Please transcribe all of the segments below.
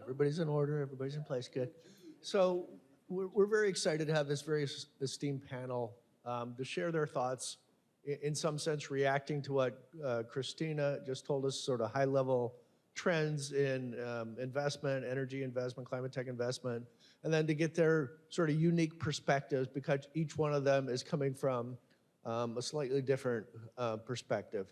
Everybody's in order, everybody's in place, good. So we're very excited to have this very esteemed panel to share their thoughts, in some sense reacting to what Christina just told us, sort of high-level trends in investment, energy investment, climate tech investment, and then to get their sort of unique perspectives, because each one of them is coming from a slightly different perspective.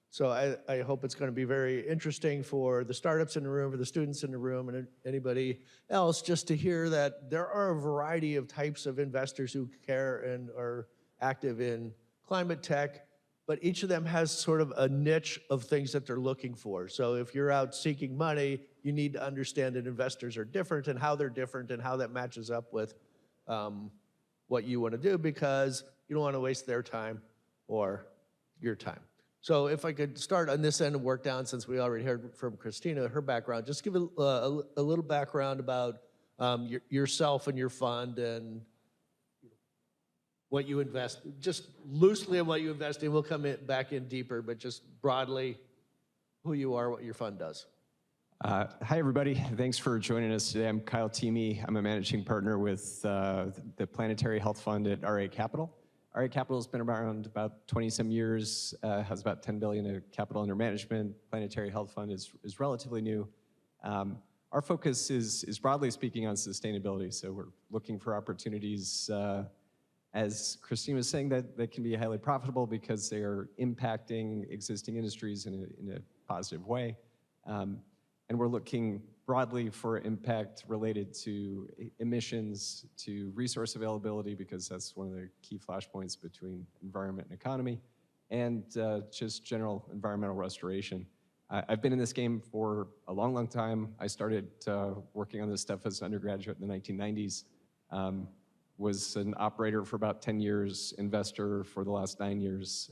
So I hope it's going to be very interesting for the startups in the room, for the students in the room, and anybody else, just to hear that there are a variety of types of investors who care and are active in climate tech, but each of them has sort of a niche of things that they're looking for. So if you're out seeking money, you need to understand that investors are different and how they're different and how that matches up with what you want to do, because you don't want to waste their time or your time. So if I could start on this end and work down, since we already heard from Christina, her background, just give a little background about yourself and your fund and what you invest, just loosely on what you invest in. We'll come back in deeper, but just broadly, who you are, what your fund does. Hi, everybody. Thanks for joining us today. I'm Kyle Teamey. I'm a managing partner with the Planetary Health Fund at RA Capital. RA Capital has been around about 20-some years, has about $10 billion of capital under management. Planetary Health Fund is relatively new. Our focus is broadly speaking on sustainability, so we're looking for opportunities, as Christina was saying, that can be highly profitable because they are impacting existing industries in a positive way. And we're looking broadly for impact related to emissions, to resource availability, because that's one of the key flashpoints between environment and economy, and just general environmental restoration. I've been in this game for a long, long time. I started working on this stuff as an undergraduate in the 1990s. Was an operator for about 10 years, investor for the last 9 years.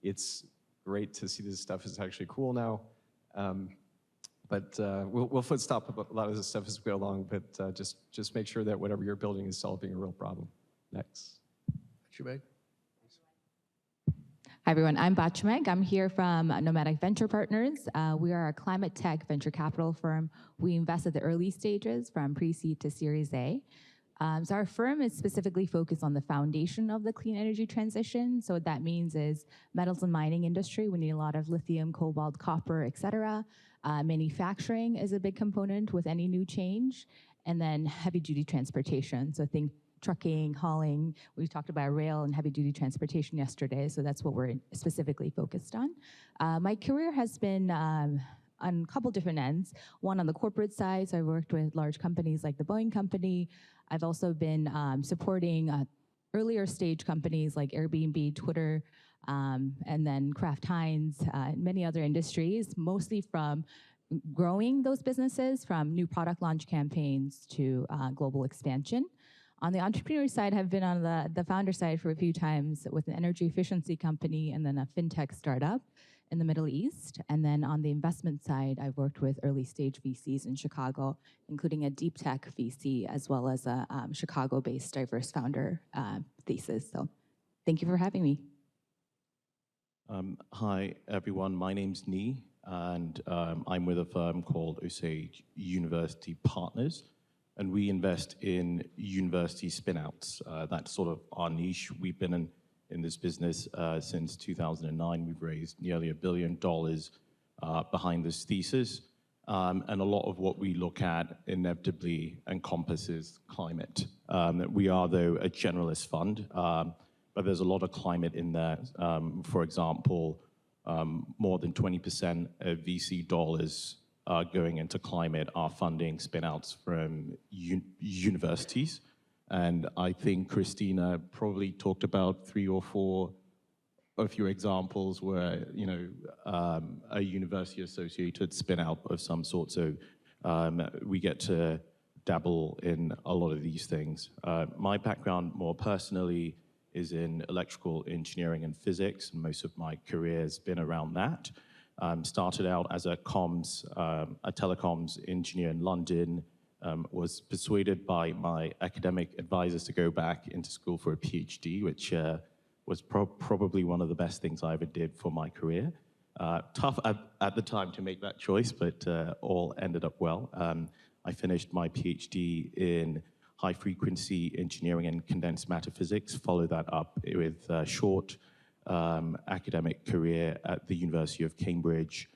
It's great to see this stuff is actually cool now. But we'll foot stop a lot of this stuff as we go along, but just make sure that whatever you're building is solving a real problem. Next. Batchimeg. Hi, everyone. I'm Batchimeg. I'm here from Nomadic Venture Partners. We are a climate tech venture capital firm. We invest at the early stages from pre-seed to Series A. So our firm is specifically focused on the foundation of the clean energy transition. So what that means is metals and mining industry. We need a lot of lithium, cobalt, copper, et cetera. Manufacturing is a big component with any new change. And then heavy duty transportation. So think trucking, hauling. We talked about rail and heavy duty transportation yesterday. So that's what we're specifically focused on. My career has been on a couple different ends. One on the corporate side, so I worked with large companies like the Boeing Company. I've also been supporting earlier stage companies like Airbnb, Twitter, and then Kraft Heinz, and many other industries, mostly from growing those businesses, from new product launch campaigns to global expansion. On the entrepreneur side, I've been on the founder side for a few times with an energy efficiency company and then a fintech startup in the Middle East. And then on the investment side, I've worked with early stage VCs in Chicago, including a deep tech VC, as well as a Chicago-based diverse founder thesis. So thank you for having me. Hi, everyone. My name's Nee, and I'm with a firm called Osage University Partners, and we invest in university spinouts. That's sort of our niche. We've been in this business since 2009. We've raised nearly $1 billion behind this thesis. And a lot of what we look at inevitably encompasses climate. We are, though, a generalist fund, but there's a lot of climate in there. For example, more than 20% of VC dollars going into climate are funding spinouts from universities. And I think Christina probably talked about 3 or 4 of your examples where, you know, a university-associated spin-out of some sort. So we get to dabble in a lot of these things. My background, more personally, is in electrical engineering and physics. And most of my career has been around that. Started out as a telecoms engineer in London. Was persuaded by my academic advisors to go back into school for a PhD, which was probably one of the best things I ever did for my career. Tough at the time to make that choice, but all ended up well. I finished my PhD in high-frequency engineering and condensed matter physics, followed that up with a short academic career at the University of Cambridge,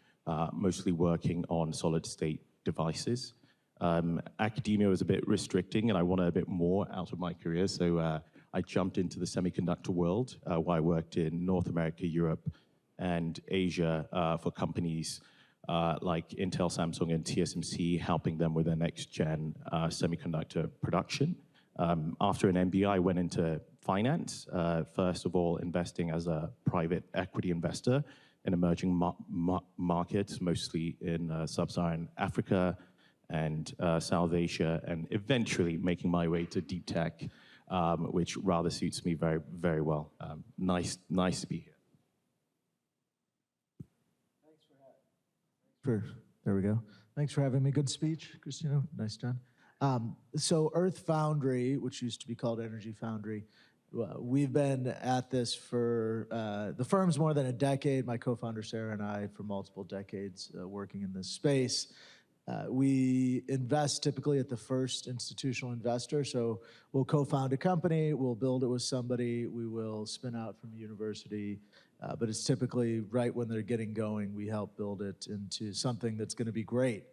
mostly working on solid-state devices. Academia was a bit restricting, and I wanted a bit more out of my career, so I jumped into the semiconductor world, where I worked in North America, Europe, and Asia for companies like Intel, Samsung, and TSMC, helping them with their next-gen semiconductor production. After an MBA, I went into finance, first of all investing as a private equity investor in emerging markets, mostly in sub-Saharan Africa and South Asia, and eventually making my way to deep tech, which rather suits me very, very well. Nice to be here. There we go. Thanks for having me. Good speech, Christina. Nice done. So Earth Foundry, which used to be called Energy Foundry, we've been at this for, the firm's more than a decade. My co-founder Sarah and I for multiple decades working in this space. We invest typically at the first institutional investor. So we'll co-found a company, we'll build it with somebody, we will spin out from a university, but it's typically right when they're getting going, we help build it into something that's going to be great.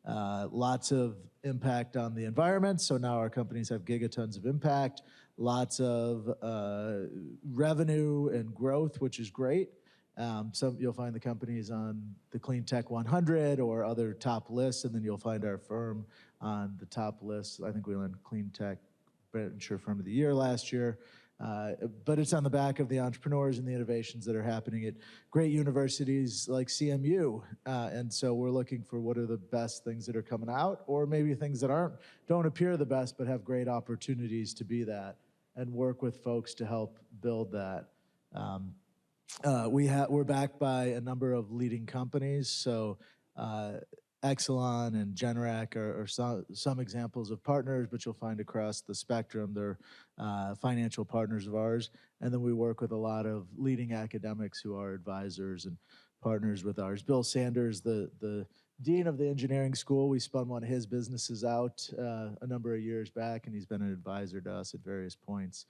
Lots of impact on the environment. So now our companies have gigatons of impact, lots of revenue and growth, which is great. So you'll find the companies on the CleanTech 100 or other top lists, and then you'll find our firm on the top list. I think we won CleanTech Venture Firm of the Year last year. But it's on the back of the entrepreneurs and the innovations that are happening at great universities like CMU. And so we're looking for what are the best things that are coming out, or maybe things that don't appear the best but have great opportunities to be that, and work with folks to help build that. We're backed by a number of leading companies, so Exelon and Generac are some examples of partners, but you'll find across the spectrum they're financial partners of ours. And then we work with a lot of leading academics who are advisors and partners with ours. Bill Sanders, the dean of the engineering school, we spun one of his businesses out a number of years back, and he's been an advisor to us at various points.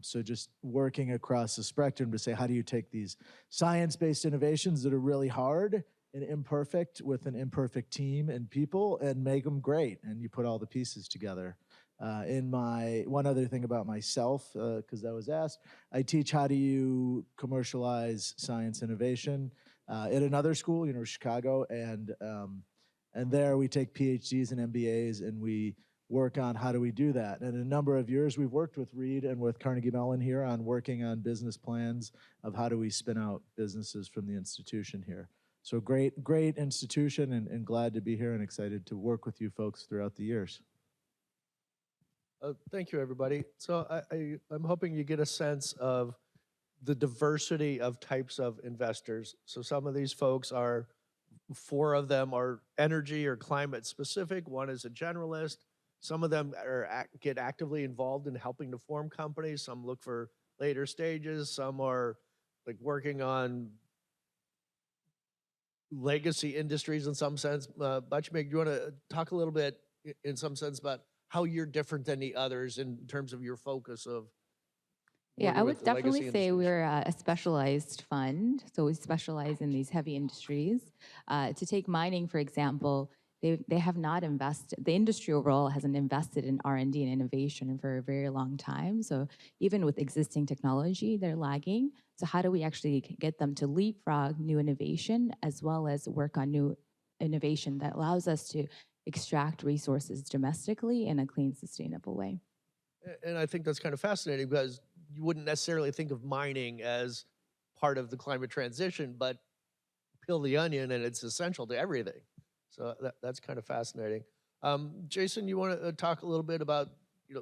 So just working across the spectrum to say, how do you take these science-based innovations that are really hard and imperfect with an imperfect team and people and make them great, and you put all the pieces together. One other thing about myself, because I was asked, I teach how do you commercialize science innovation at another school, University of Chicago, and there we take PhDs and MBAs and we work on how do we do that. And a number of years we've worked with Reed and with Carnegie Mellon here on working on business plans of how do we spin out businesses from the institution here. So great institution, and glad to be here and excited to work with you folks throughout the years. Thank you, everybody. So I'm hoping you get a sense of the diversity of types of investors. So some of these folks are, 4 of them are energy or climate specific. One is a generalist. Some of them get actively involved in helping to form companies. Some look for later stages. Some are like working on legacy industries in some sense. Batchimeg, do you want to talk a little bit in some sense about how you're different than the others in terms of your focus of? Yeah, I would definitely say we're a specialized fund. So we specialize in these heavy industries. To take mining, for example, they have not invested, the industry overall hasn't invested in R&D and innovation for a very long time. So even with existing technology, they're lagging. So how do we actually get them to leapfrog new innovation as well as work on new innovation that allows us to extract resources domestically in a clean, sustainable way? And I think that's kind of fascinating because you wouldn't necessarily think of mining as part of the climate transition, but peel the onion and it's essential to everything. So that's kind of fascinating. Jason, you want to talk a little bit about,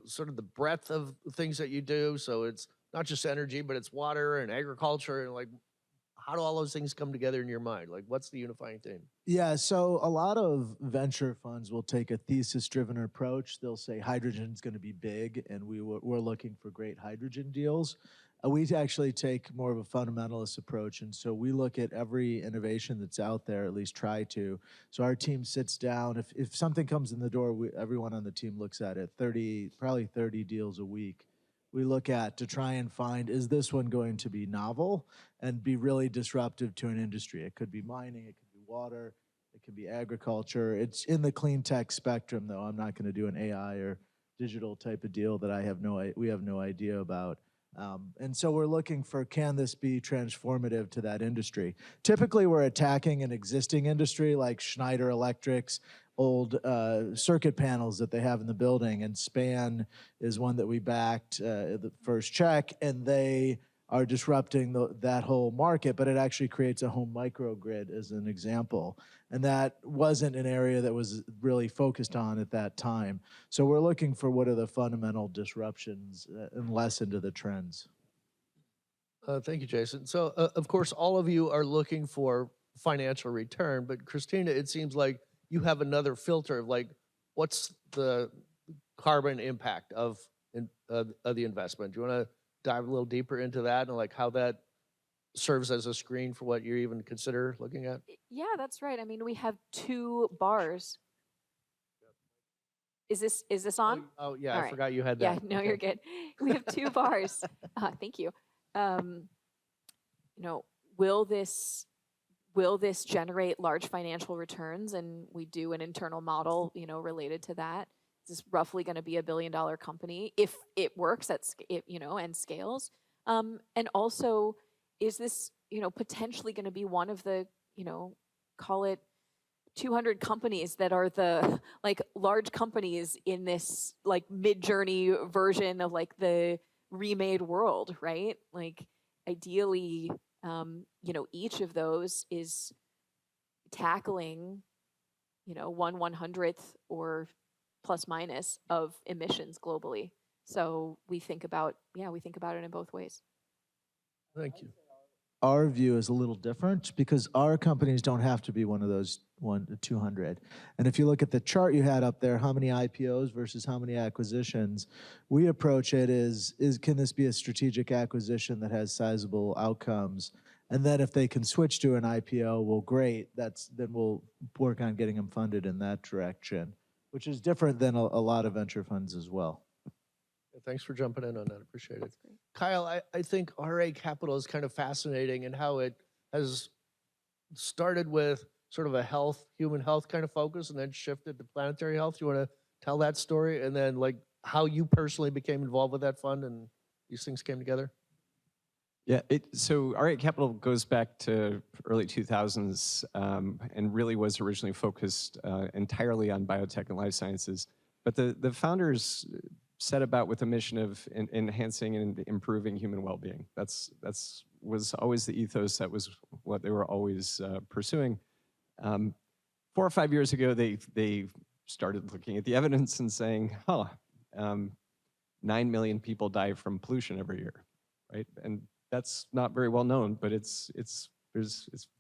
sort of the breadth of things that you do? So it's not just energy, but it's water and agriculture, and like how do all those things come together in your mind? Like, what's the unifying theme? Yeah, so a lot of venture funds will take a thesis-driven approach. They'll say hydrogen's going to be big, and we're looking for great hydrogen deals. We actually take more of a fundamentalist approach, and so we look at every innovation that's out there, at least try to. So our team sits down. If something comes in the door, everyone on the team looks at it, probably 30 deals a week. We look at to try and find, is this one going to be novel and be really disruptive to an industry? It could be mining, it could be water, it could be agriculture. It's in the clean tech spectrum, though. I'm not going to do an AI or digital type of deal that we have no idea about. And so we're looking for, can this be transformative to that industry? Typically, we're attacking an existing industry like Schneider Electric's old circuit panels that they have in the building, and Span is one that we backed the first check, and they are disrupting that whole market, but it actually creates a home microgrid as an example. And that wasn't an area that was really focused on at that time. So we're looking for what are the fundamental disruptions and less into the trends. Thank you, Jason. So, of course, all of you are looking for financial return, but Christina, it seems like you have another filter of like, what's the carbon impact of the investment? Do you want to dive a little deeper into that and like how that serves as a screen for what you even consider looking at? Yeah, that's right. I mean, we have 2 bars. Is this on? Oh yeah, All I right. forgot you had Yeah, that. no, Okay. you're good. We have 2 bars. Thank you. Will this generate large financial returns? And we do an internal model, related to that. This is roughly going to be $1 billion company if it works and scales. And also, is this, potentially going to be one of the, call it 200 companies that are the like large companies in this like mid-journey version of like the remade world, right? Like ideally, each of those is tackling, 1/100th or plus minus of emissions globally. So we think about it in both ways. Thank you. Our view is a little different because our companies don't have to be one of those 1 to 200. And if you look at the chart you had up there, how many IPOs versus how many acquisitions, we approach it is can this be a strategic acquisition that has sizable outcomes? And then if they can switch to an IPO, well, great. Then we'll work on getting them funded in that direction, which is different than a lot of venture funds as well. Thanks for jumping in on that. Appreciate it. Kyle, I think RA Capital is kind of fascinating in how it has started with sort of a human health kind of focus and then shifted to planetary health. You want to tell that story and then like how you personally became involved with that fund and these things came together? Yeah, so R8 Capital goes back to early 2000s and really was originally focused entirely on biotech and life sciences. But the founders set about with a mission of enhancing and improving human well-being. That's was always the ethos. That was what they were always pursuing. 4 or 5 years ago, they started looking at the evidence and saying, 9 million people die from pollution every year, right? And that's not very well known, but it's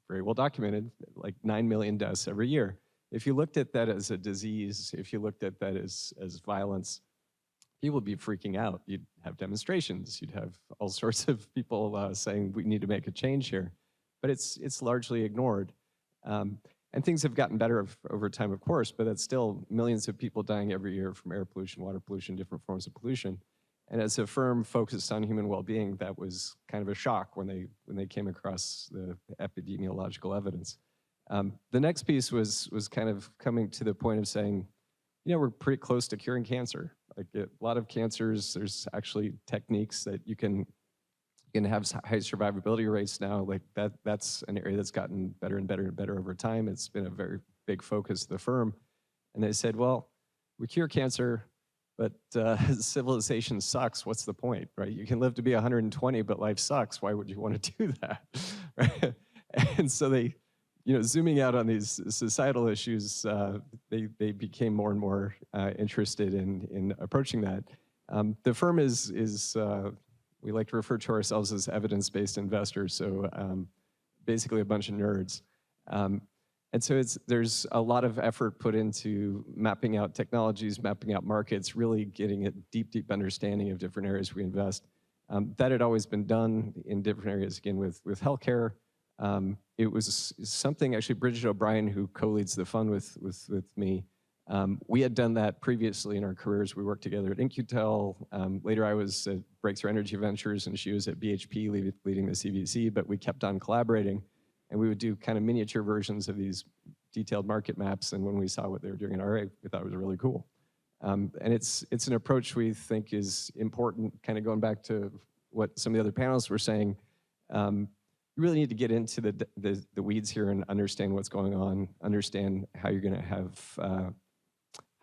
very well documented, like 9 million deaths every year. If you looked at that as a disease, if you looked at that as violence, people would be freaking out. You'd have demonstrations. You'd have all sorts of people saying we need to make a change here, but it's largely ignored. And things have gotten better over time, of course, but that's still millions of people dying every year from air pollution, water pollution, different forms of pollution. And as a firm focused on human well-being, that was kind of a shock when they came across the epidemiological evidence. The next piece was kind of coming to the point of saying, we're pretty close to curing cancer. Like a lot of cancers, there's actually techniques that you can have high survivability rates now. Like that's an area that's gotten better and better and better over time. It's been a very big focus of the firm. And they said, well, we cure cancer, but civilization sucks. What's the point, right? You can live to be 120, but life sucks. Why would you want to do that, right? And so they, zooming out on these societal issues, they became more and more interested in approaching that. The firm is we like to refer to ourselves as evidence-based investors. So basically a bunch of nerds. And so there's a lot of effort put into mapping out technologies, mapping out markets, really getting a deep understanding of different areas we invest. That had always been done in different areas, again, with healthcare. It was something, actually, Bridget O'Brien, who co-leads the fund with me, we had done that previously in our careers. We worked together at InQtel. Later, I was at Breakthrough Energy Ventures, and she was at BHP leading the CVC, but we kept on collaborating. And we would do kind of miniature versions of these detailed market maps. And when we saw what they were doing in RA, we thought it was really cool. And it's an approach we think is important, kind of going back to what some of the other panelists were saying. You really need to get into the weeds here and understand what's going on, understand how you're going to have, how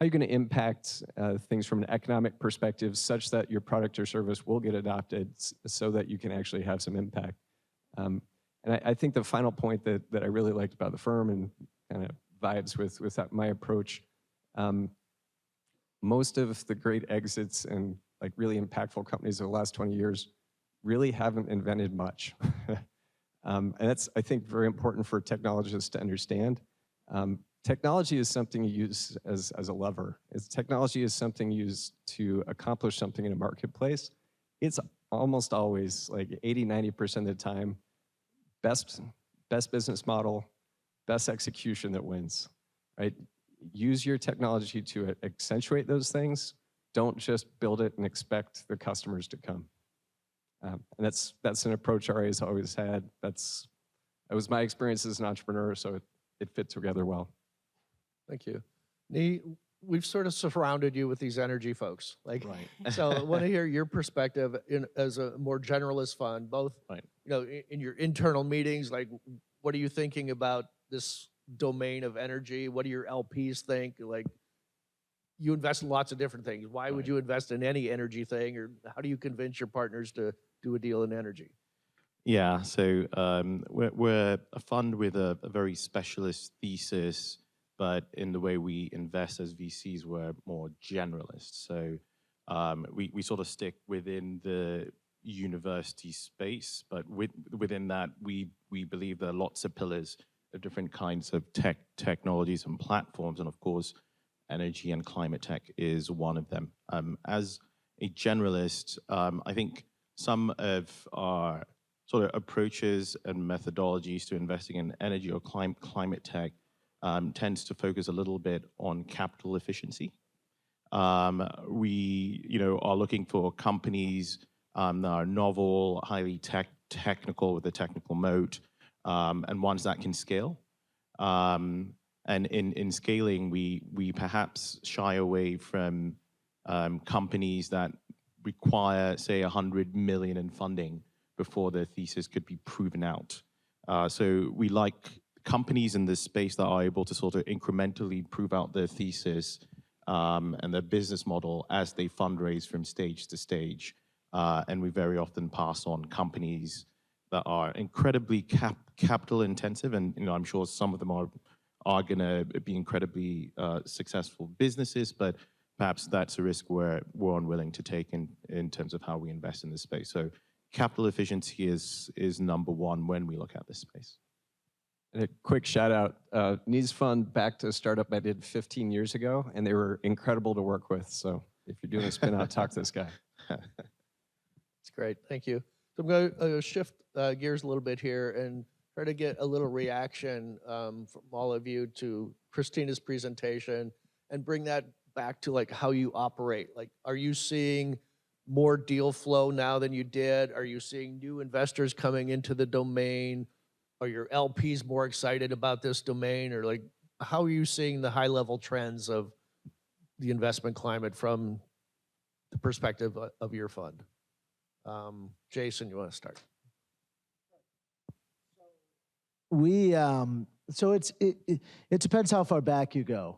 you're going to impact things from an economic perspective such that your product or service will get adopted so that you can actually have some impact. And I think the final point that I really liked about the firm and kind of vibes with my approach, most of the great exits and like really impactful companies of the last 20 years really haven't invented much. And that's, I think, very important for technologists to understand. Technology is something you use as a lever. Technology is something used to accomplish something in a marketplace. It's almost always like 80, 90% of the time, best business model, best execution that wins, right? Use your technology to accentuate those things. Don't just build it and expect the customers to come. And that's an approach RA has always had. That was my experience as an entrepreneur, so it fit together well. Thank you. Nee, we've sort of surrounded you with these energy folks. Like, right. So I want to hear your perspective as a more generalist fund, both, right, you know, in your internal meetings, like, what are you thinking about this domain of energy? What do your LPs think? Like, you invest in lots of different things. Why would you invest in any energy thing? Or how do you convince your partners to do a deal in energy? Yeah, so we're a fund with a very specialist thesis, but in the way we invest as VCs, we're more generalists. So we sort of stick within the university space, but within that, we believe there are lots of pillars of different kinds of technologies and platforms, and of course, energy and climate tech is one of them. As a generalist, I think some of our sort of approaches and methodologies to investing in energy or climate tech tends to focus a little bit on capital efficiency. We are looking for companies that are novel, highly technical with a technical moat, and ones that can scale. And in scaling, we perhaps shy away from companies that require, say, 100 million in funding before their thesis could be proven out. So we like companies in this space that are able to sort of incrementally prove out their thesis and their business model as they fundraise from stage to stage. And we very often pass on companies that are incredibly capital intensive, and I'm sure some of them are going to be incredibly successful businesses, but perhaps that's a risk we're unwilling to take in terms of how we invest in this space. So capital efficiency is number one when we look at this space. And a quick shout out, Nee's fund backed a startup I did 15 years ago, and they were incredible to work with. So if you're doing a spin out, talk to this guy. That's great, thank you. So I'm going to shift gears a little bit here and try to get a little reaction from all of you to Christina's presentation and bring that back to like how you operate. Like, are you seeing more deal flow now than you did? Are you seeing new investors coming into the domain? Are your LPs more excited about this domain? Or like, how are you seeing the high level trends of the investment climate from the perspective of your fund? Jason, you want to start? We so it depends how far back you go.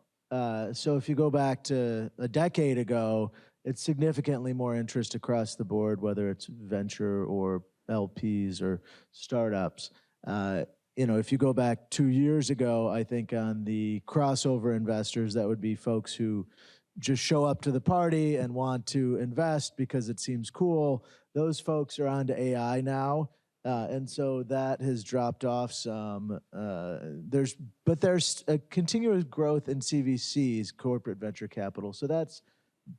So if you go back to a decade ago, it's significantly more interest across the board, whether it's venture or LPs or startups. If you go back 2 years ago, I think on the crossover investors, that would be folks who just show up to the party and want to invest because it seems cool. Those folks are onto AI now. And so that has dropped off some. There's a continuous growth in CVCs, corporate venture capital. So that's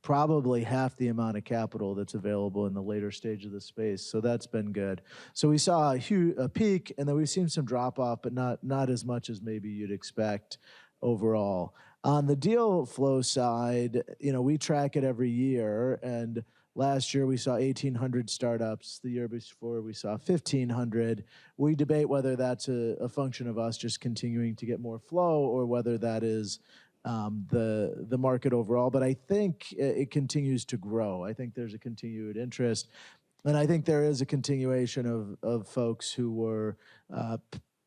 probably half the amount of capital that's available in the later stage of the space. So that's been good. So we saw a peak, and then we've seen some drop off, but not as much as maybe you'd expect overall. On the deal flow side, we track it every year, and last year we saw 1,800 startups. The year before we saw 1,500. We debate whether that's a function of us just continuing to get more flow or whether that is the market overall. But I think it continues to grow. I think there's a continued interest. And I think there is a continuation of folks who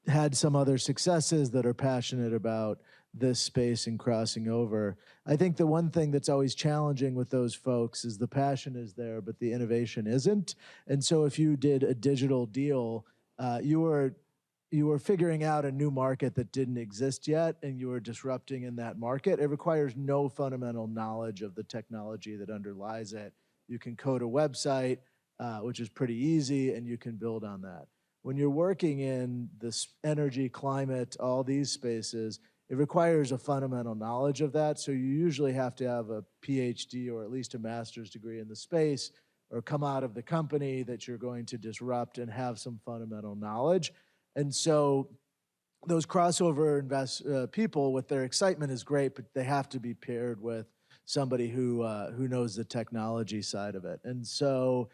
had some other successes that are passionate about this space and crossing over. I think the one thing that's always challenging with those folks is the passion is there, but the innovation isn't. And so if you did a digital deal, you were figuring out a new market that didn't exist yet, and you were disrupting in that market. It requires no fundamental knowledge of the technology that underlies it. You can code a website, which is pretty easy, and you can build on that. When you're working in this energy, climate, all these spaces, it requires a fundamental knowledge of that. So you usually have to have a PhD or at least a master's degree in the space, or come out of the company that you're going to disrupt and have some fundamental knowledge. And so those crossover people with their excitement is great, but they have to be paired with somebody who knows the technology side of it. And so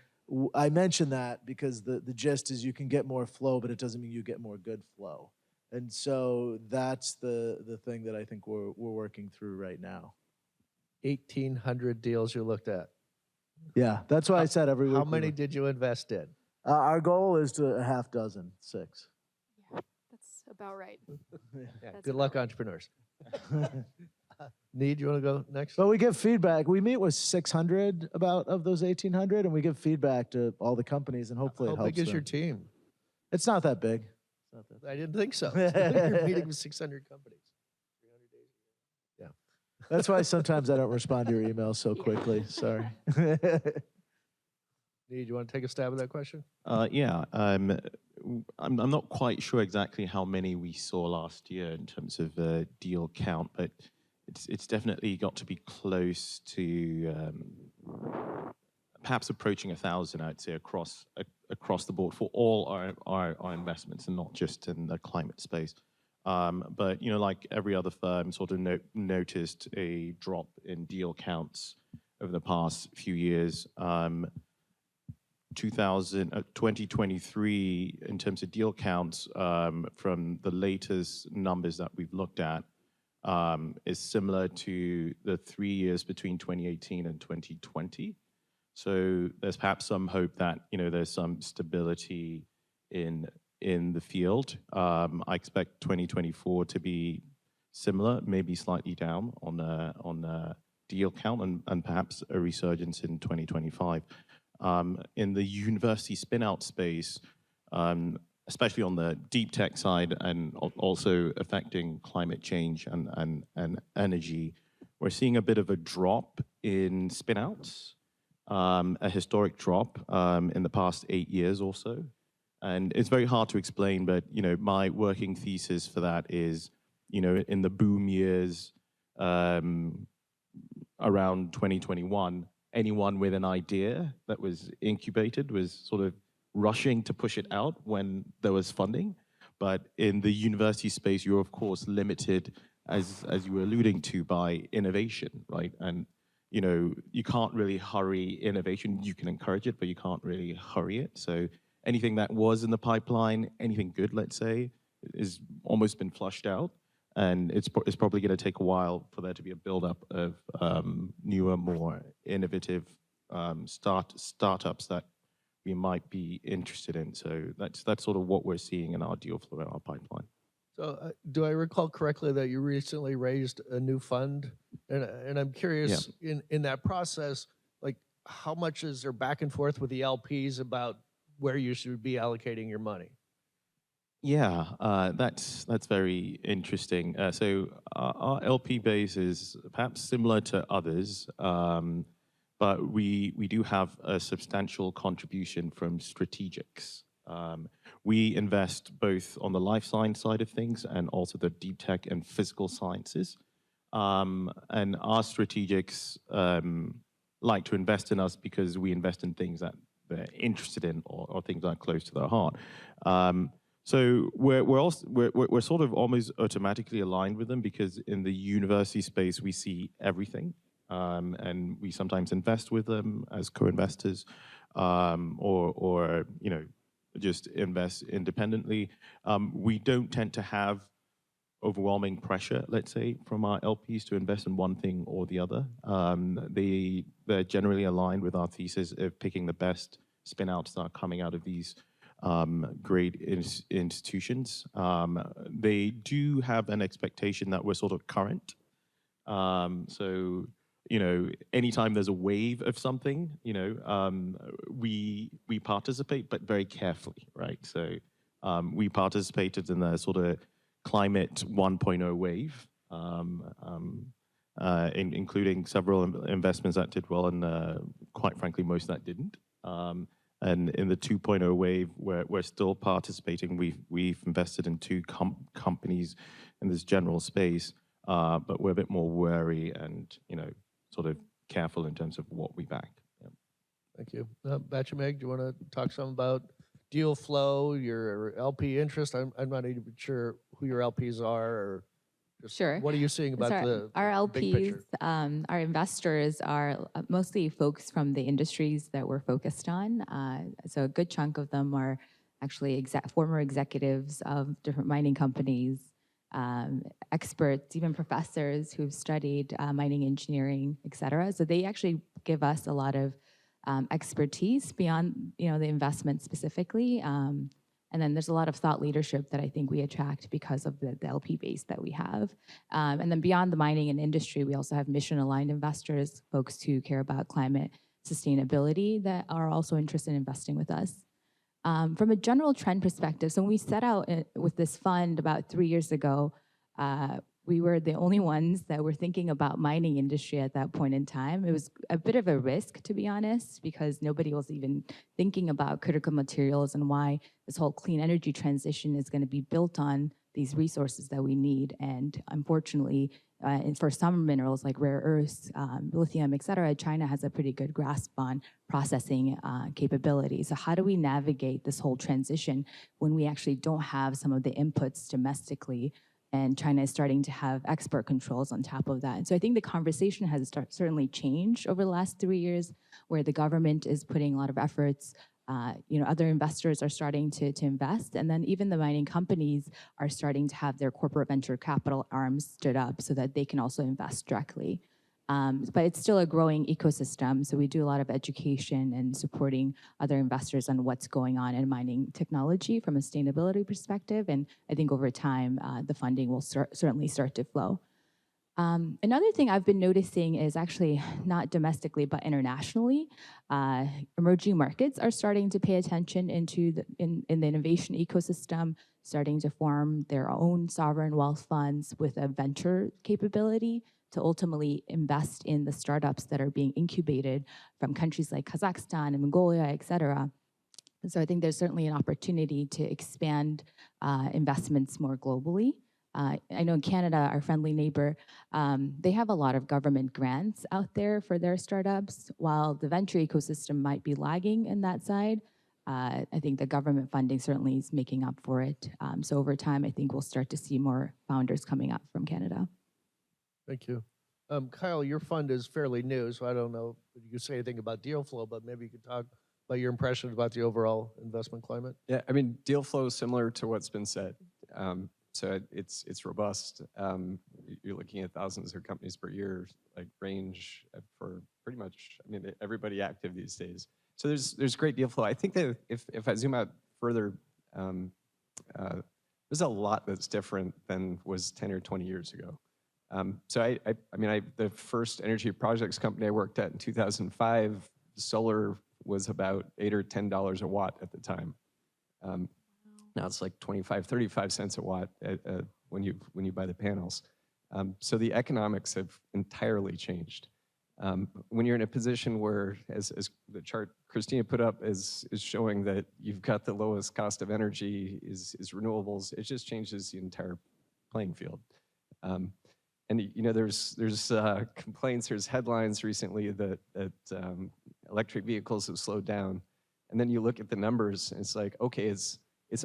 I mention that because the gist is you can get more flow, but it doesn't mean you get more good flow. And so that's the thing that I think we're working through right now. 1,800 deals you looked at. Yeah, that's why I said every week. How many did you invest in? Our goal is to a half dozen, 6. Yeah, that's about right. Yeah, That's good luck, about right. entrepreneurs. Need, you want to go next? But we give feedback. We meet with 600 of those 1,800, and we give feedback to all the companies, and hopefully it How helps big is them. your team? It's not that big. I didn't think so. You're meeting with 600 companies. 300 days a year. Yeah. That's why sometimes I don't respond to your emails so quickly. Sorry. Need, you want to take a stab at that question? Yeah, I'm not quite sure exactly how many we saw last year in terms of deal count, but it's definitely got to be close to perhaps approaching 1,000, I'd say, across the board for all our investments, and not just in the climate space. But like every other firm, sort of noticed a drop in deal counts over the past few years. 2023, in terms of deal counts, from the latest numbers that we've looked at, is similar to the 3 years between 2018 and 2020. So there's perhaps some hope that there's some stability in the field. I expect 2024 to be similar, maybe slightly down on deal count, and perhaps a resurgence in 2025. In the university spin-out space, especially on the deep tech side, and also affecting climate change and energy, we're seeing a bit of a drop in spin-outs, a historic drop in the past 8 years or so. And it's very hard to explain, but my working thesis for that is, in the boom years around 2021, anyone with an idea that was incubated was sort of rushing to push it out when there was funding. But in the university space, you're of course limited, as you were alluding to, by innovation, right? And you can't really hurry innovation. You can encourage it, but you can't really hurry it. So anything that was in the pipeline, anything good, let's say, is almost been flushed out. And it's probably going to take a while for there to be a buildup of newer, more innovative startups that we might be interested in. So that's sort of what we're seeing in our deal flow in our pipeline. So do I recall correctly that you recently raised a new fund? And I'm curious, in that process, like how much is there back and forth with the LPs about where you should be allocating your money? Yeah, that's very interesting. So our LP base is perhaps similar to others, but we do have a substantial contribution from strategics. We invest both on the life science side of things and also the deep tech and physical sciences. And our strategics like to invest in us because we invest in things that they're interested in or things that are close to their heart. So we're sort of almost automatically aligned with them because in the university space we see everything, and we sometimes invest with them as co-investors, or just invest independently. We don't tend to have overwhelming pressure, let's say, from our LPs to invest in one thing or the other. They're generally aligned with our thesis of picking the best spin-outs that are coming out of these great institutions. They do have an expectation that we're sort of current. So, anytime there's a wave of something, we participate, but very carefully, right? So we participated in the sort of Climate 1.0 wave, including several investments that did well, and quite frankly, most that didn't. And in the 2.0 wave, we're still participating. We've invested in two companies in this general space, but we're a bit more wary and sort of careful in terms of what we back. Yeah. Thank you. Batchimeg, do you want to talk some about deal flow, your LP interest? I'm not even sure who your LPs are, or just Sure. what are you seeing about our the big LPs, picture? our investors are mostly folks from the industries that we're focused on. So a good chunk of them are actually former executives of different mining companies, experts, even professors who've studied mining engineering, et cetera. So they actually give us a lot of expertise beyond the investment specifically. And then there's a lot of thought leadership that I think we attract because of the LP base that we have. And then beyond the mining and industry, we also have mission-aligned investors, folks who care about climate sustainability that are also interested in investing with us. From a general trend perspective, so when we set out with this fund about 3 years ago, we were the only ones that were thinking about mining industry at that point in time. It was a bit of a risk, to be honest, because nobody was even thinking about critical materials and why this whole clean energy transition is going to be built on these resources that we need. And unfortunately, for some minerals like rare earths, lithium, et cetera, China has a pretty good grasp on processing capability. So how do we navigate this whole transition when we actually don't have some of the inputs domestically, and China is starting to have export controls on top of that? And so I think the conversation has certainly changed over the last 3 years, where the government is putting a lot of efforts. Other investors are starting to invest, and then even the mining companies are starting to have their corporate venture capital arms stood up so that they can also invest directly. But it's still a growing ecosystem, so we do a lot of education and supporting other investors on what's going on in mining technology from a sustainability perspective, and I think over time, the funding will certainly start to flow. Another thing I've been noticing is actually not domestically, but internationally, emerging markets are starting to pay attention into in the innovation ecosystem, starting to form their own sovereign wealth funds with a venture capability to ultimately invest in the startups that are being incubated from countries like Kazakhstan and Mongolia, et cetera. And so I think there's certainly an opportunity to expand investments more globally. I know in Canada, our friendly neighbor, they have a lot of government grants out there for their startups. While the venture ecosystem might be lagging in that side, I think the government funding certainly is making up for it. So over time, I think we'll start to see more founders coming up from Canada. Thank you. Kyle, your fund is fairly new, so I don't know if you could say anything about deal flow, but maybe you could talk about your impression about the overall investment climate. Yeah, I mean, deal flow is similar to what's been said. So it's robust. You're looking at thousands of companies per year, like range for pretty much, I mean, everybody active these days. So there's great deal flow. I think that if I zoom out further, there's a lot that's different than was 10 or 20 years ago. So the first energy projects company I worked at in 2005, solar was about $8 or $10 a watt at the time. Now it's like 25, 35 cents a watt when you buy the panels. So the economics have entirely changed. When you're in a position where, as the chart Christina put up is showing that you've got the lowest cost of energy is renewables, it just changes the entire playing field. And you know, there's complaints, there's headlines recently that electric vehicles have slowed down, and then you look at the numbers, and it's like, okay, it's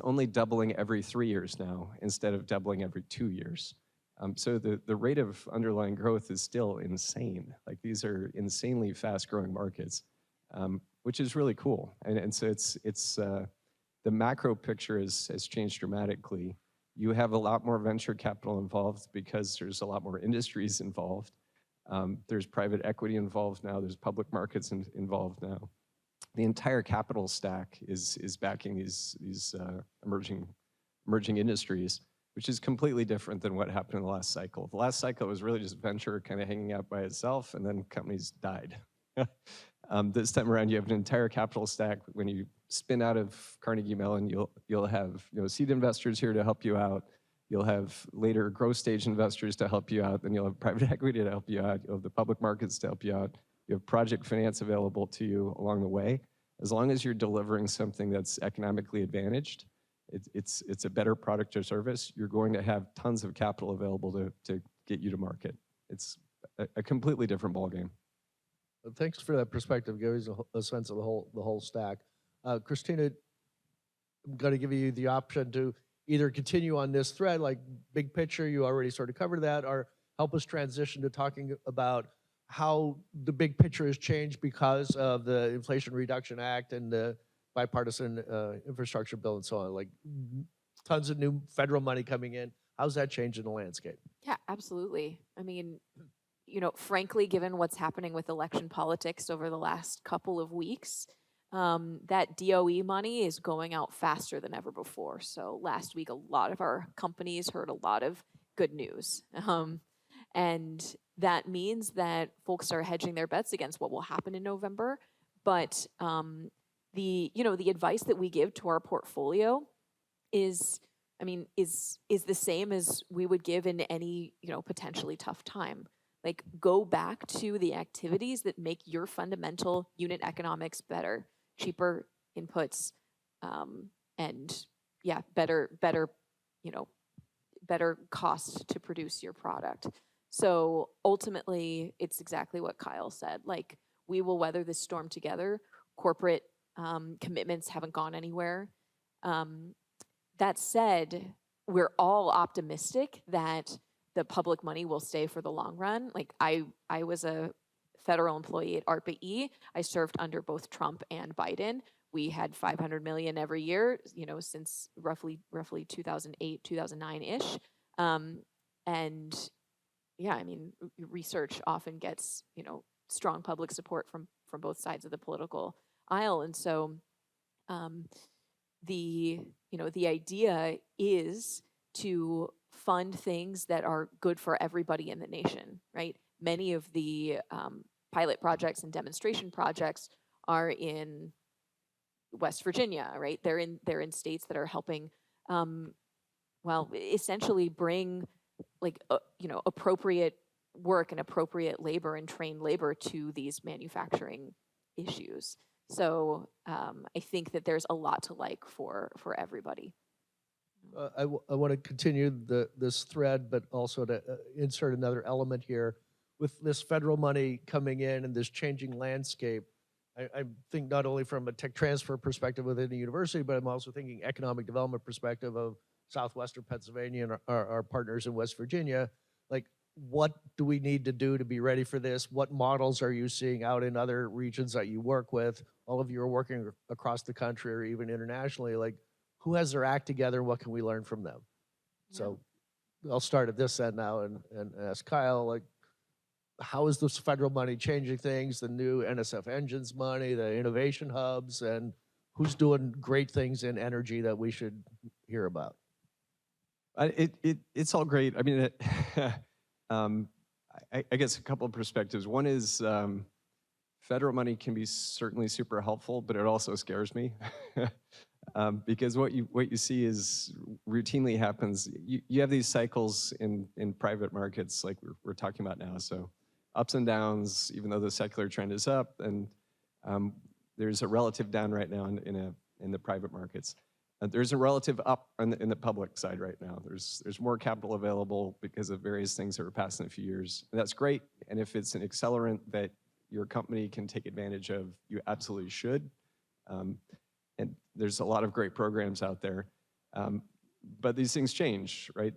only doubling every 3 years now instead of doubling every 2 years. So the rate of underlying growth is still insane. Like, these are insanely fast-growing markets, which is really cool. And so it's the macro picture has changed dramatically. You have a lot more venture capital involved because there's a lot more industries involved. There's private equity involved now. There's public markets involved now. The entire capital stack is backing these emerging industries, which is completely different than what happened in the last cycle. The last cycle was really just venture kind of hanging out by itself, and then companies died. This time around, you have an entire capital stack. When you spin out of Carnegie Mellon, you'll have seed investors here to help you out. You'll have later growth stage investors to help you out. Then you'll have private equity to help you out. You'll have the public markets to help you out. You have project finance available to you along the way. As long as you're delivering something that's economically advantaged, it's a better product or service, you're going to have tons of capital available to get you to market. It's a completely different ballgame. Thanks for that perspective, giving us a sense of the whole stack. Christina, I'm going to give you the option to either continue on this thread, like big picture, you already sort of covered that, or help us transition to talking about how the big picture has changed because of the Inflation Reduction Act and the bipartisan infrastructure bill and so on, like tons of new federal money coming in. How's that changing the landscape? Yeah, absolutely. I mean, frankly, given what's happening with election politics over the last couple of weeks, that DOE money is going out faster than ever before. So last week, a lot of our companies heard a lot of good news. And that means that folks are hedging their bets against what will happen in November. But the advice that we give to our portfolio is the same as we would give in any, potentially tough time. Like, go back to the activities that make your fundamental unit economics better, cheaper inputs, and yeah, better cost to produce your product. So ultimately, it's exactly what Kyle said. Like, we will weather this storm together. Corporate commitments haven't gone anywhere. That said, we're all optimistic that the public money will stay for the long run. Like, I was a federal employee at ARPA-E. I served under both Trump and Biden. We had $500 million every year, since roughly 2008, 2009-ish. And yeah, I mean, research often gets, strong public support from both sides of the political aisle. And so the idea is to fund things that are good for everybody in the nation, right? Many of the pilot projects and demonstration projects are in West Virginia, right? They're in states that are helping, essentially bring appropriate work and appropriate labor and trained labor to these manufacturing issues. So I think that there's a lot to like for everybody. I want to continue this thread, but also to insert another element here. With this federal money coming in and this changing landscape, I think not only from a tech transfer perspective within the university, but I'm also thinking economic development perspective of Southwestern Pennsylvania and our partners in West Virginia. Like, what do we need to do to be ready for this? What models are you seeing out in other regions that you work with? All of you are working across the country or even internationally. Like, who has their act together and what can we learn from them? Yeah. So I'll start at this end now and ask Kyle, like, how is this federal money changing things, the new NSF engines money, the innovation hubs, and who's doing great things in energy that we should hear about? It's all great. I mean, I guess a couple of perspectives. One is federal money can be certainly super helpful, but it also scares me. Because what you see is routinely happens. You have these cycles in private markets like we're talking about now. So ups and downs, even though the secular trend is up, and there's a relative down right now in the private markets. There's a relative up in the public side right now. There's more capital available because of various things that were passed in a few years. And that's great, and if it's an accelerant that your company can take advantage of, you absolutely should. And there's a lot of great programs out there. But these things change, right?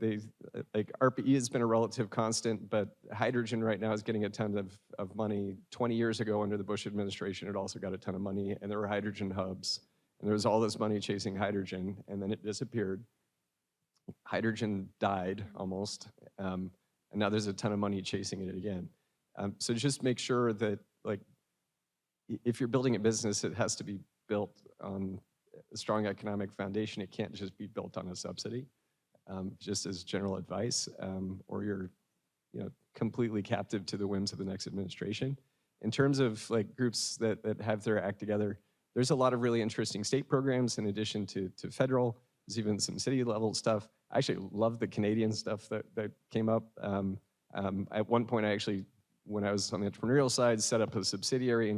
Like RPE has been a relative constant, but hydrogen right now is getting a ton of money. 20 years ago under the Bush administration, it also got a ton of money, and there were hydrogen hubs. And there was all this money chasing hydrogen, and then it disappeared. Hydrogen died almost, and now there's a ton of money chasing it again. So just make sure that, like, if you're building a business, it has to be built on a strong economic foundation. It can't just be built on a subsidy, just as general advice, or you're completely captive to the whims of the next administration. In terms of like groups that have their act together, there's a lot of really interesting state programs in addition to federal. There's even some city level stuff. I actually love the Canadian stuff that came up. At one point, I actually, when I was on the entrepreneurial side, set up a subsidiary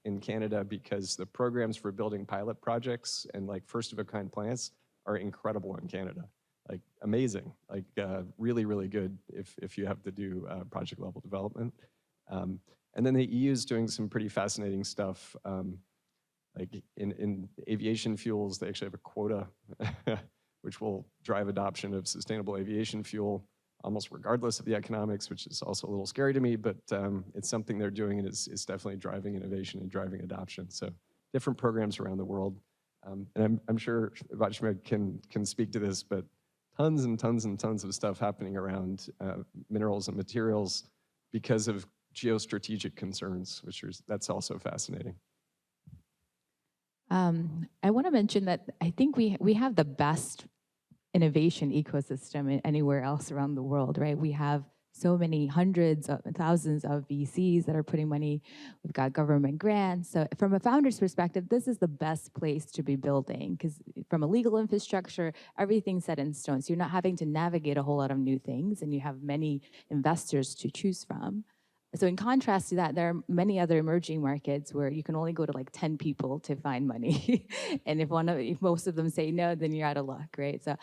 in Canada because the programs for building pilot projects and like first-of-a-kind plants are incredible in Canada. Like amazing, like really, really good if you have to do project level development. And then the EU is doing some pretty fascinating stuff. Like in aviation fuels, they actually have a quota which will drive adoption of sustainable aviation fuel almost regardless of the economics, which is also a little scary to me, but it's something they're doing, and it's definitely driving innovation and driving adoption. So different programs around the world. And I'm sure Batchimeg can speak to this, but tons and tons and tons of stuff happening around minerals and materials because of geostrategic concerns, that's also fascinating. I want to mention that I think we have the best innovation ecosystem anywhere else around the world, right? We have so many hundreds of thousands of VCs that are putting money. We've got government grants. So from a founder's perspective, this is the best place to be building because from a legal infrastructure, everything's set in stone. So you're not having to navigate a whole lot of new things, and you have many investors to choose from. So in contrast to that, there are many other emerging markets where you can only go to like 10 people to find money. And if most of them say no, then you're out of luck, right? So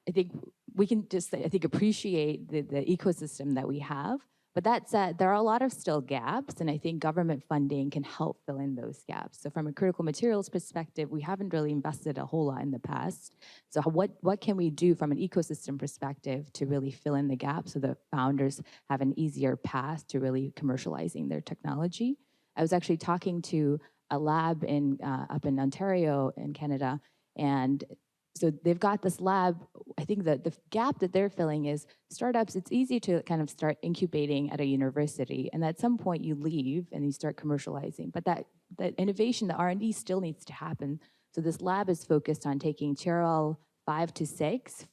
I think we can just, appreciate the ecosystem that we have. But that said, there are a lot of still gaps, and I think government funding can help fill in those gaps. So from a critical materials perspective, we haven't really invested a whole lot in the past. So what can we do from an ecosystem perspective to really fill in the gaps so that founders have an easier path to really commercializing their technology? I was actually talking to a lab up in Ontario in Canada, and so they've got this lab. I think that the gap that they're filling is startups. It's easy to kind of start incubating at a university, and at some point you leave and you start commercializing. But that innovation, the R&D still needs to happen. So this lab is focused on taking TRL 5 to 6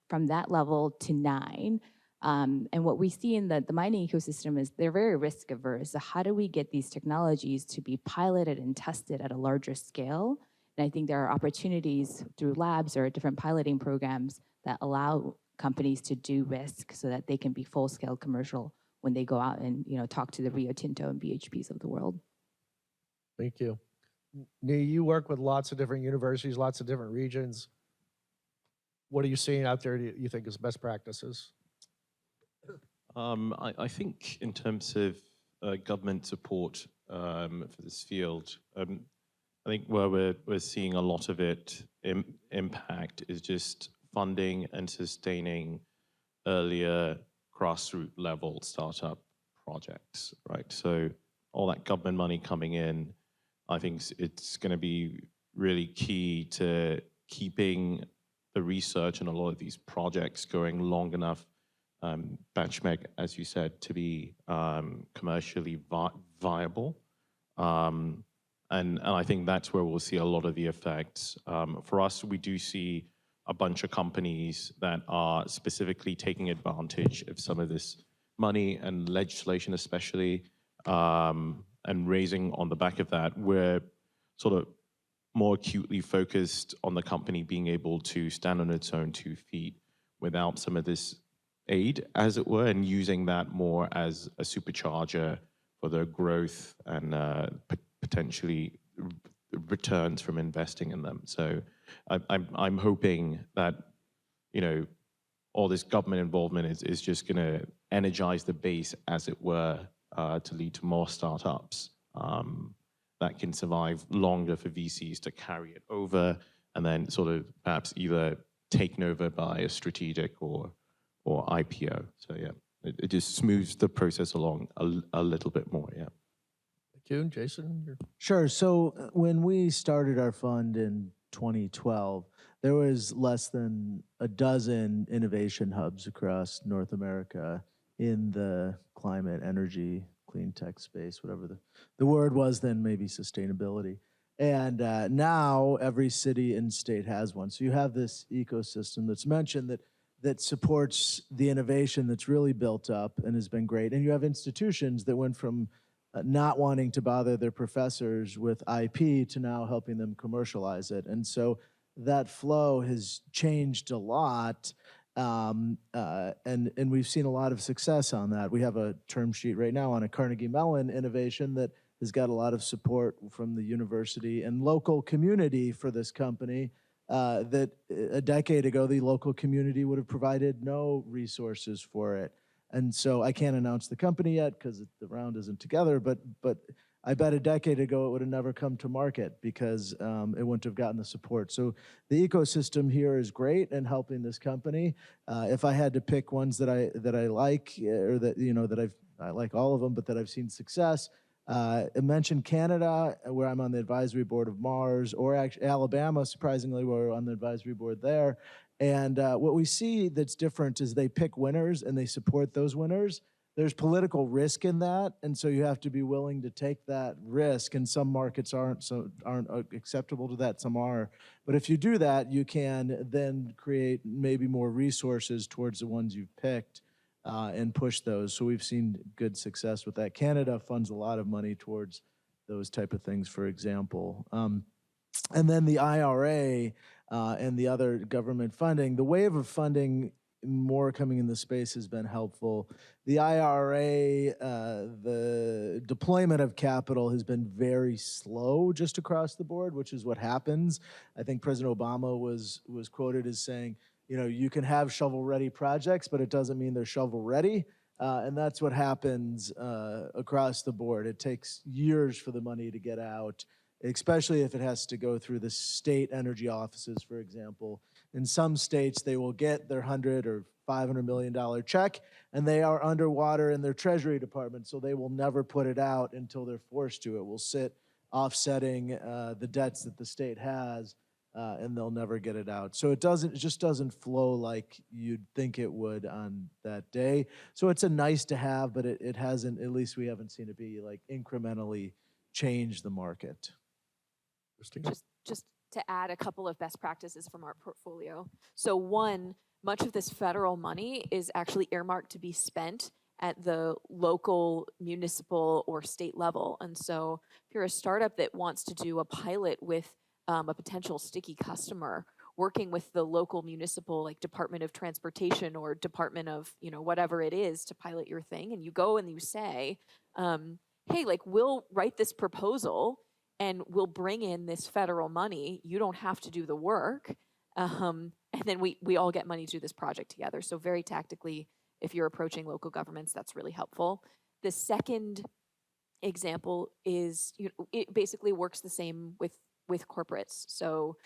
from that level to 9. And what we see in the mining ecosystem is they're very risk averse. So how do we get these technologies to be piloted and tested at a larger scale? And I think there are opportunities through labs or different piloting programs that allow companies to do risk so that they can be full-scale commercial when they go out and talk to the Rio Tinto and BHPs of the world. Thank you. Nee, you work with lots of different universities, lots of different regions. What are you seeing out there you think is best practices? I think in terms of government support for this field, I think where we're seeing a lot of it impact is just funding and sustaining earlier grassroots level startup projects, right? So all that government money coming in, I think it's going to be really key to keeping the research and a lot of these projects going long enough, Batchimeg, as you said, to be commercially viable. And I think that's where we'll see a lot of the effects. For us, we do see a bunch of companies that are specifically taking advantage of some of this money and legislation especially, and raising on the back of that. We're sort of more acutely focused on the company being able to stand on its own 2 feet without some of this aid, as it were, and using that more as a supercharger for the growth and potentially returns from investing in them. So I'm hoping that, you know, all this government involvement is just going to energize the base, as it were, to lead to more startups that can survive longer for VCs to carry it over, and then sort of perhaps either taken over by a strategic or IPO. So yeah, it just smooths the process along a little bit more, yeah. Thank you. Jason? Sure. So when we started our fund in 2012, there was less than a dozen innovation hubs across North America in the climate, energy, clean tech space, whatever the word was then, maybe sustainability. And now every city and state has one. So you have this ecosystem that's mentioned that supports the innovation that's really built up and has been great. And you have institutions that went from not wanting to bother their professors with IP to now helping them commercialize it. And so that flow has changed a lot, and we've seen a lot of success on that. We have a term sheet right now on a Carnegie Mellon innovation that has got a lot of support from the university and local community for this company, that a decade ago the local community would have provided no resources for it. And so I can't announce the company yet because the round isn't together, but I bet a decade ago it would have never come to market because it wouldn't have gotten the support. So the ecosystem here is great in helping this company. If I had to pick ones that I like, or that, you know, that I like all of them, but that I've seen success, I mentioned Canada, where I'm on the advisory board of Mars, or actually Alabama, surprisingly, where we're on the advisory board there. And what we see that's different is they pick winners and they support those winners. There's political risk in that, and so you have to be willing to take that risk. And some markets aren't acceptable to that, some are. But if you do that, you can then create maybe more resources towards the ones you've picked and push those. So we've seen good success with that. Canada funds a lot of money towards those type of things, for example. And then the IRA and the other government funding, the wave of funding more coming in the space has been helpful. The IRA, the deployment of capital has been very slow just across the board, which is what happens. I think President Obama was quoted as saying, you know, you can have shovel-ready projects, but it doesn't mean they're shovel-ready. And that's what happens across the board. It takes years for the money to get out, especially if it has to go through the state energy offices, for example. In some states, they will get their $100 or $500 million check, and they are underwater in their Treasury Department, so they will never put it out until they're forced to. It will sit offsetting the debts that the state has, and they'll never get it out. So it just doesn't flow like you'd think it would on that day. So it's a nice to have, but it hasn't, at least we haven't seen it be like incrementally change the market. Just to add a couple of best practices from our portfolio. So one, much of this federal money is actually earmarked to be spent at the local, municipal, or state level. And so if you're a startup that wants to do a pilot with a potential sticky customer, working with the local municipal, like Department of Transportation or Department of, you know, whatever it is to pilot your thing, and you go and you say, hey, like, we'll write this proposal and we'll bring in this federal money. You don't have to do the work. And then we all get money to do this project together. So very tactically, if you're approaching local governments, that's really helpful. The second example is, you know, it basically works the same with corporates. So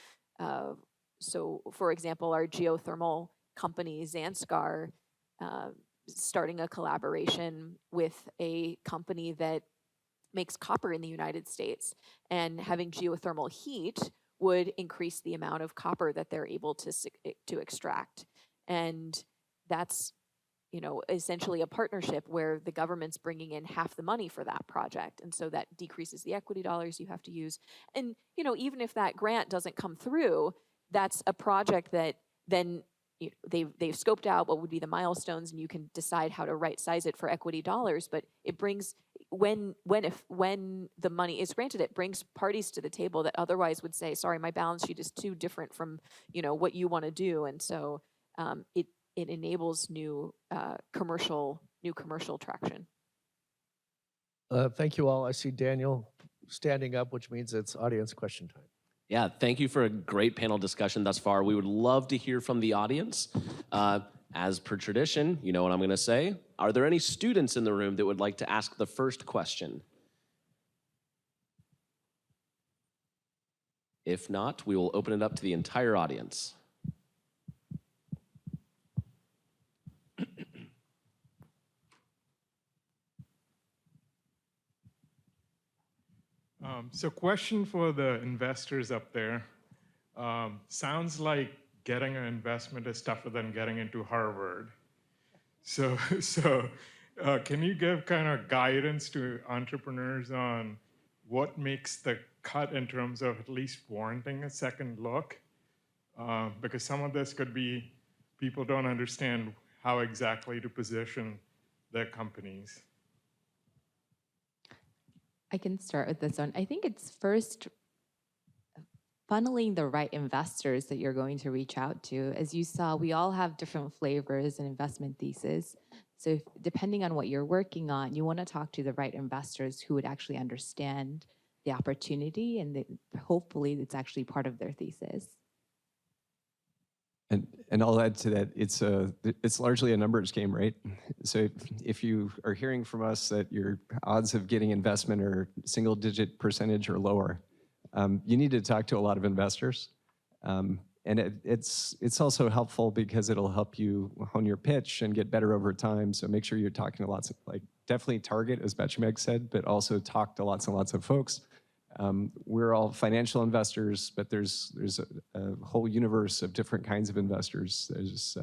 for example, our geothermal company, Zanskar, starting a collaboration with a company that makes copper in the United States, and having geothermal heat would increase the amount of copper that they're able to extract. And that's, you know, essentially a partnership where the government's bringing in half the money for that project. And so that decreases the equity dollars you have to use. And, you know, even if that grant doesn't come through, that's a project that then, you know, they've scoped out what would be the milestones, and you can decide how to right size it for equity dollars. But it brings, when the money is granted, it brings parties to the table that otherwise would say, sorry, my balance sheet is too different from, you know, what you want to do. And so it enables new commercial traction. Thank you all. I see Daniel standing up, which means it's audience question time. Yeah, thank you for a great panel discussion thus far. We would love to hear from the audience. As per tradition, you know what I'm going to say. Are there any students in the room that would like to ask the first question? If not, we will open it up to the entire audience. So question for the investors up there. Sounds like getting an investment is tougher than getting into Harvard. So can you give kind of guidance to entrepreneurs on what makes the cut in terms of at least warranting a second look? Because some of this could be people don't understand how exactly to position their companies. I can start with this one. I think it's first funneling the right investors that you're going to reach out to. As you saw, we all have different flavors and investment theses. So depending on what you're working on, you want to talk to the right investors who would actually understand the opportunity, and hopefully it's actually part of their thesis. And I'll add to that, it's largely a numbers game, right? So if you are hearing from us that your odds of getting investment are single-digit percentage or lower, you need to talk to a lot of investors. And it's also helpful because it'll help you hone your pitch and get better over time. So make sure you're talking to lots of, definitely target, as Batchimeg said, but also talk to lots and lots of folks. We're all financial investors, but there's a whole universe of different kinds of investors. There's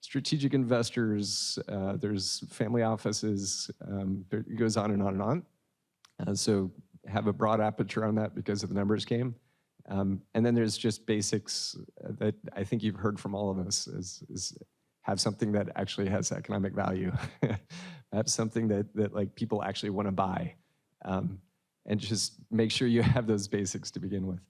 strategic investors, there's family offices, it goes on and on and on. So have a broad aperture on that because of the numbers game. And then there's just basics that I think you've heard from all of us is have something that actually has economic value. Have something that like people actually want to buy. And just make sure you have those basics to begin with.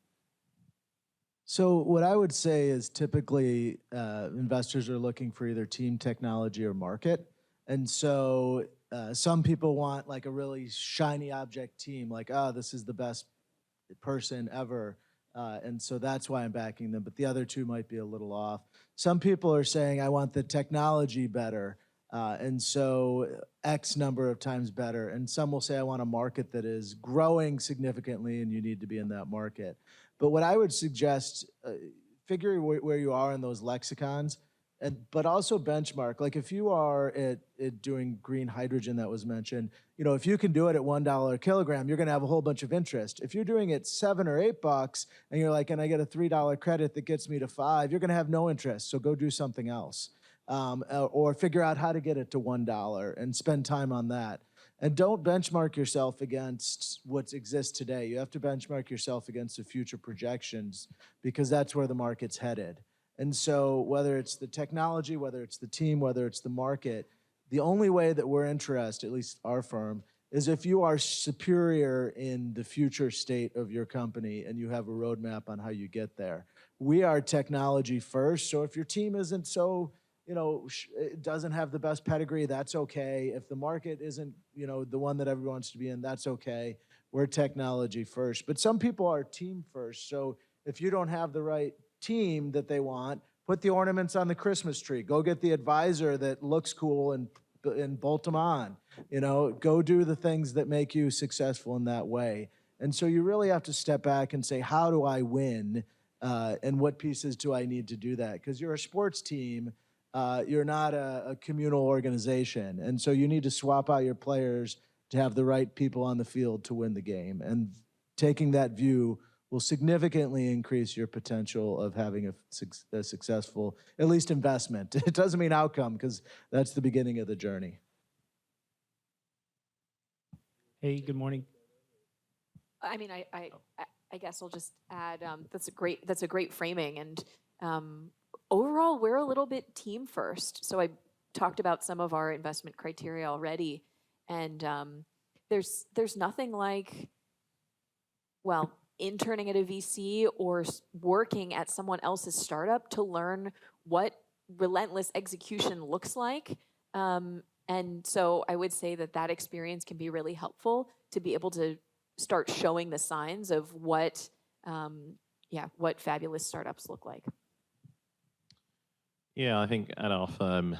So what I would say is typically investors are looking for either team, technology, or market. And so some people want like a really shiny object team, like, oh, this is the best person ever. And so that's why I'm backing them. But the other two might be a little off. Some people are saying, I want the technology better. And so X number of times better. And some will say, I want a market that is growing significantly and you need to be in that market. But what I would suggest, figure where you are in those lexicons, but also benchmark. Like if you are at doing green hydrogen that was mentioned, if you can do it at $1 a kilogram, you're gonna have a whole bunch of interest. If you're doing it $7 or $8 and you're like, and I get a $3 credit that gets me to $5, you're gonna have no interest, so go do something else. Or figure out how to get it to $1 and spend time on that. And don't benchmark yourself against what exists today. You have to benchmark yourself against the future projections because that's where the market's headed. And so whether it's the technology, whether it's the team, whether it's the market, the only way that we're interested, at least our firm, is if you are superior in the future state of your company and you have a roadmap on how you get there. We are technology first, so if your team isn't so it doesn't have the best pedigree, that's okay. If the market isn't, the one that everyone wants to be in, that's okay. We're technology first. But some people are team first. So if you don't have the right team that they want, put the ornaments on the Christmas tree. Go get the advisor that looks cool and bolt them on. Go do the things that make you successful in that way. And so you really have to step back and say, how do I win? And what pieces do I need to do that? Because you're a sports team. You're not a communal organization. And so you need to swap out your players to have the right people on the field to win the game. And taking that view will significantly increase your potential of having a successful, at least investment. It doesn't mean outcome, because that's the beginning of the journey. Hey, good morning. I mean, I guess I'll just add, that's a great framing. And overall, we're a little bit team first. So I talked about some of our investment criteria already, and there's nothing like, well, interning at a VC or working at someone else's startup to learn what relentless execution looks like. And so I would say that that experience can be really helpful to be able to start showing the signs of what, what fabulous startups look like. Yeah, I think at our firm,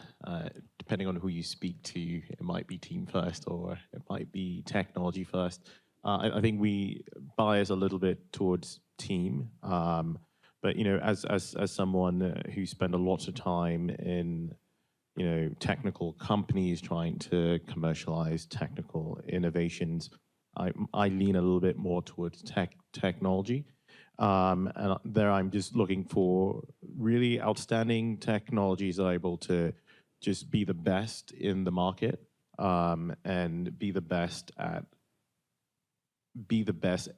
depending on who you speak to, it might be team first or it might be technology first. I think we bias a little bit towards team, but as someone who spent a lot of time in technical companies trying to commercialize technical innovations, I lean a little bit more towards technology. And there I'm just looking for really outstanding technologies that are able to just be the best in the market, and be the best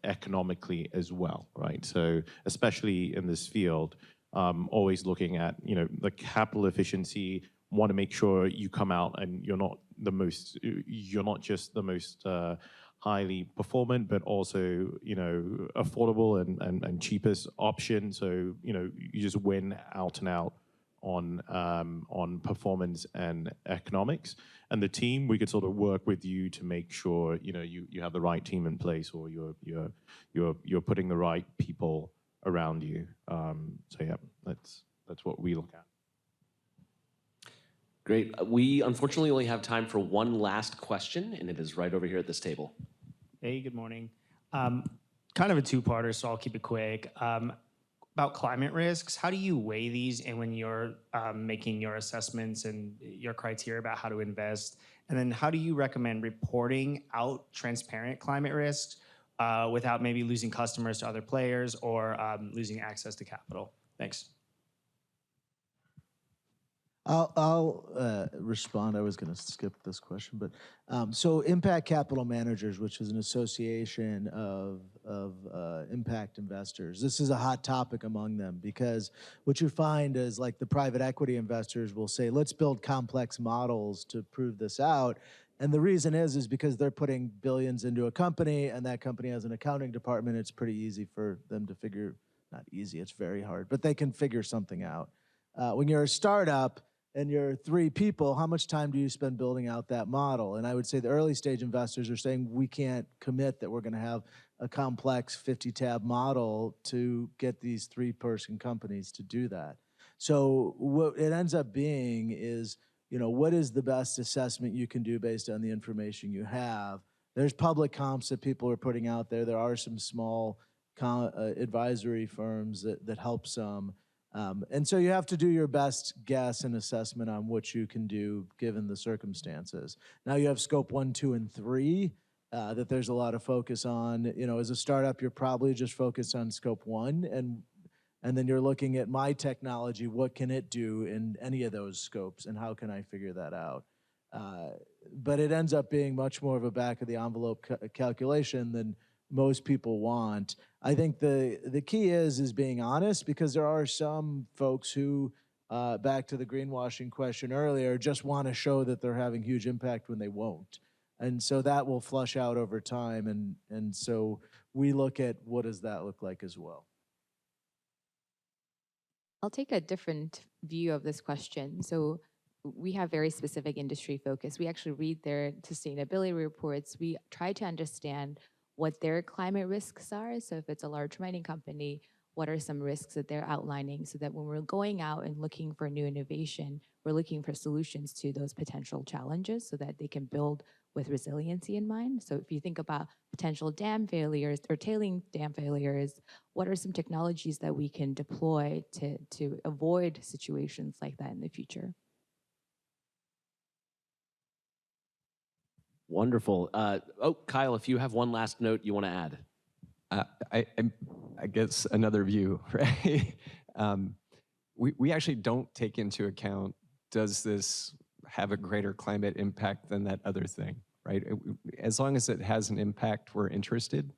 economically as well, right? So especially in this field, always looking at the capital efficiency. Want to make sure you come out and you're not just the most highly performant, but also affordable and cheapest option. So you just win out and out on performance and economics. And the team, we could sort of work with you to make sure you have the right team in place, or you're putting the right people around you. So yeah, that's what we look at. Great. We unfortunately only have time for one last question, and it is right over here at this table. Hey, good morning. Kind of a two-parter, so I'll keep it quick. About climate risks, how do you weigh these and when you're making your assessments and your criteria about how to invest? And then how do you recommend reporting out transparent climate risks without maybe losing customers to other players or losing access to capital? Thanks. I'll respond. I was going to skip this question, but so Impact Capital Managers, which is an association of impact investors, this is a hot topic among them, because what you find is, like, the private equity investors will say, let's build complex models to prove this out. And the reason is because they're putting billions into a company, and that company has an accounting department. It's pretty easy for them to figure, not easy, it's very hard, but they can figure something out. When you're a startup, and you're 3 people, how much time do you spend building out that model? And I would say the early stage investors are saying, we can't commit that we're going to have a complex 50-tab model to get these 3-person companies to do that. So what it ends up being is, what is the best assessment you can do based on the information you have? There's public comps that people are putting out there. There are some small advisory firms that help some. And so you have to do your best guess and assessment on what you can do given the circumstances. Now you have scope 1, 2, and 3 that there's a lot of focus on. As a startup, you're probably just focused on scope 1, and then you're looking at my technology. What can it do in any of those scopes, and how can I figure that out? But it ends up being much more of a back of the envelope calculation than most people want. I think the key is being honest, because there are some folks who, back to the greenwashing question earlier, just want to show that they're having huge impact when they won't. And so that will flush out over time. And so we look at what does that look like as well. I'll take a different view of this question. So we have very specific industry focus. We actually read their sustainability reports. We try to understand what their climate risks are. So if it's a large mining company, what are some risks that they're outlining, so that when we're going out and looking for new innovation, we're looking for solutions to those potential challenges so that they can build with resiliency in mind. So if you think about potential dam failures or tailing dam failures, what are some technologies that we can deploy to avoid situations like that in the future? Wonderful. Kyle, if you have one last note you want to add. I guess another view, right? We actually don't take into account, does this have a greater climate impact than that other thing, right? As long as it has an impact, we're interested.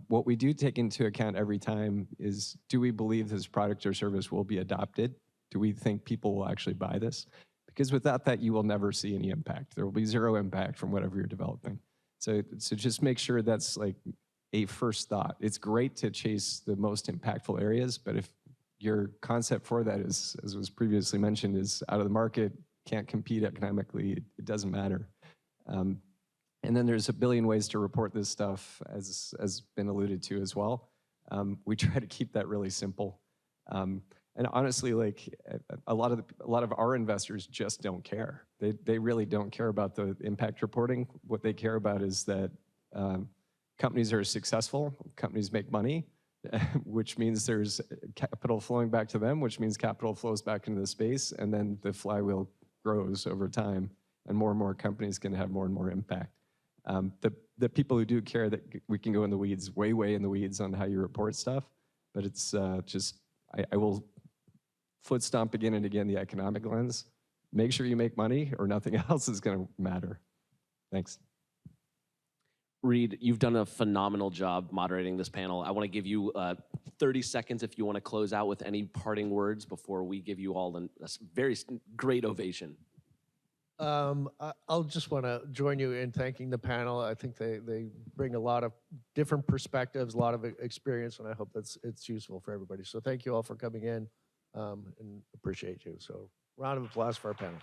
What we do take into account every time is, do we believe this product or service will be adopted? Do we think people will actually buy this? Because without that, you will never see any impact. There will be zero impact from whatever you're developing. So just make sure that's like a first thought. It's great to chase the most impactful areas, but if your concept for that is, as was previously mentioned, is out of the market, can't compete economically, it doesn't matter. And then there's a billion ways to report this stuff, as been alluded to as well. We try to keep that really simple. And honestly, like a lot of our investors just don't care. They really don't care about the impact reporting. What they care about is that companies are successful, companies make money, which means there's capital flowing back to them, which means capital flows back into the space, and then the flywheel grows over time, and more companies can have more and more impact. The people who do care, that we can go in the weeds, way in the weeds on how you report stuff, but it's just, I will foot stomp again and again the economic lens. Make sure you make money or nothing else is gonna matter. Thanks. Reed, you've done a phenomenal job moderating this panel. I want to give you 30 seconds if you want to close out with any parting words before we give you all a very great ovation. I'll just want to join you in thanking the panel. I think they bring a lot of different perspectives, a lot of experience, and I hope it's useful for everybody. So thank you all for coming in and appreciate you. So round of applause for our panel.